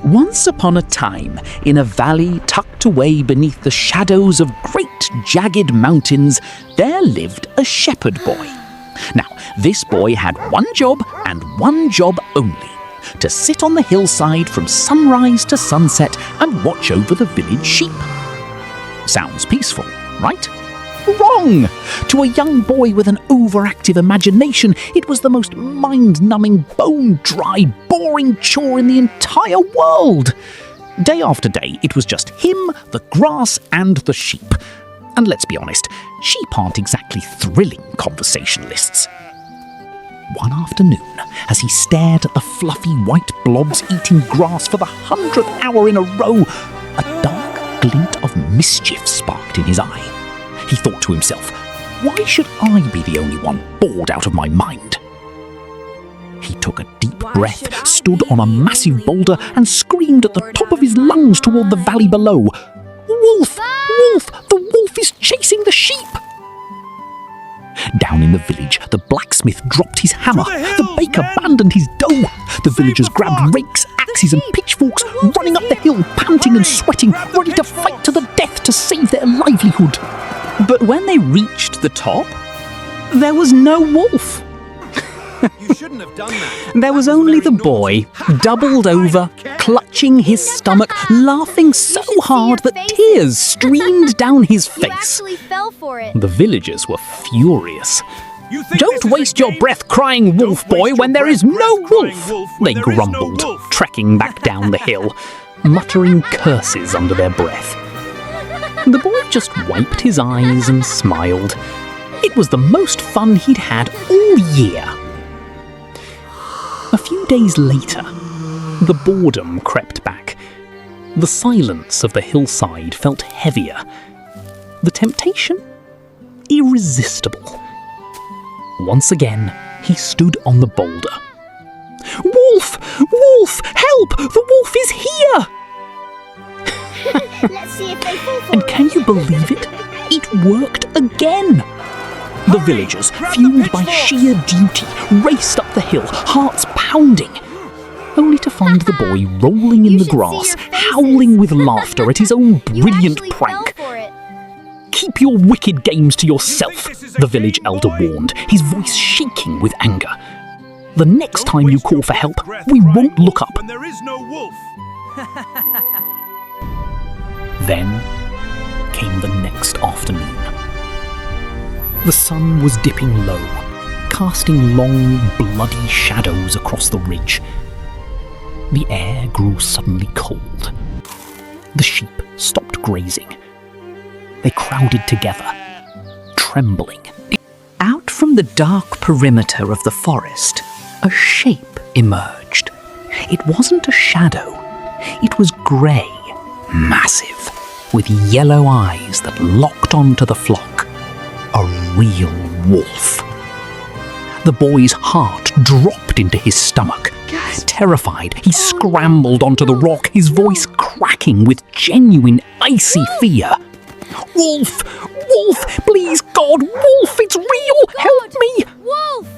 Once upon a time, in a valley tucked away beneath the shadows of great jagged mountains, there lived a shepherd boy. Now, this boy had one job and one job only: to sit on the hillside from sunrise to sunset and watch over the village sheep. Sounds peaceful, right? Wrong! To a young boy with an overactive imagination, it was the most mind-numbing, bone-dry, boring chore in the entire world. Day after day, it was just him, the grass, and the sheep. And let's be honest, sheep aren't exactly thrilling conversationalists. One afternoon, as he stared at the fluffy white blobs eating grass for the 100th hour in a row, a dark glint of mischief sparked in his eye. He thought to himself, why should I be the only one bored out of my mind? He took a deep breath, stood on a massive boulder, and screamed at the top of his lungs toward the valley below. Wolf! Wolf! The wolf is chasing the sheep! Down in the village, the blacksmith dropped his hammer, the baker abandoned his dough, the villagers grabbed rakes, axes and pitchforks, running up the hill, panting and sweating, ready to fight to the death to save their livelihood. But when they reached the top, there was no wolf. You shouldn't have done that. There was only the boy, doubled over, clutching his stomach, laughing so hard that tears streamed down his face. You actually fell for it. The villagers were furious. Don't waste your breath crying wolf, boy, when there is no wolf, they grumbled, trekking back down the hill, muttering curses under their breath. The boy just wiped his eyes and smiled. It was the most fun he'd had all year. A few days later, the boredom crept back. The silence of the hillside felt heavier. The temptation? Irresistible. Once again, he stood on the boulder. Wolf! Wolf! Help! The wolf is here! Let's see if they fall for And it. can you believe it? It worked again! The villagers, fueled by sheer duty, raced up the hill, hearts pounding, only to find the boy rolling in You the should see grass, your faces. howling with laughter at his own You brilliant actually prank. fell for it. Keep your wicked games to yourself, the village elder warned, his voice shaking with anger. The next time you call for help, we won't look up. When there is no wolf. Then came the next afternoon. The sun was dipping low, casting long, bloody shadows across the ridge. The air grew suddenly cold. The sheep stopped grazing. They crowded together, trembling. Out from the dark perimeter of the forest, a shape emerged. It wasn't a shadow. It was grey, massive, with yellow eyes that locked onto the flock. A real wolf. The boy's heart dropped into his stomach. Terrified, he scrambled onto the rock, his voice cracking with genuine icy fear. Wolf! Wolf! Please, God, wolf! It's real! Help me! Wolf!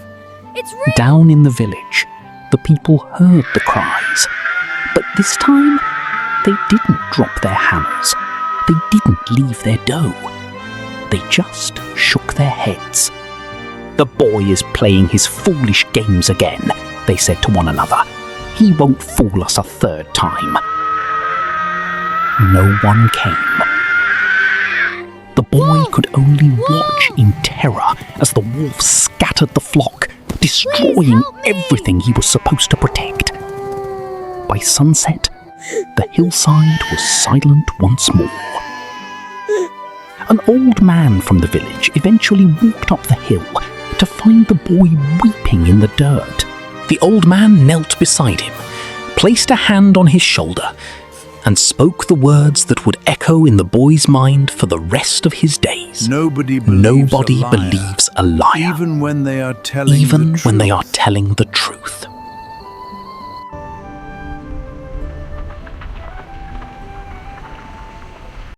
It's real! Down in the village, the people heard the cries. But this time, they didn't drop their hammers. They didn't leave their dough. They just shook their heads. The boy is playing his foolish games again, they said to one another. He won't fool us a third time. No one came. The boy could only watch in terror as the wolf scattered the flock, destroying everything he was supposed to protect. By sunset, the hillside was silent once more. An old man from the village eventually walked up the hill to find the boy weeping in the dirt. The old man knelt beside him, placed a hand on his shoulder, and spoke the words that would echo in the boy's mind for the rest of his days. Nobody believes believes a liar, even when they are telling even the when they truth. are telling the truth.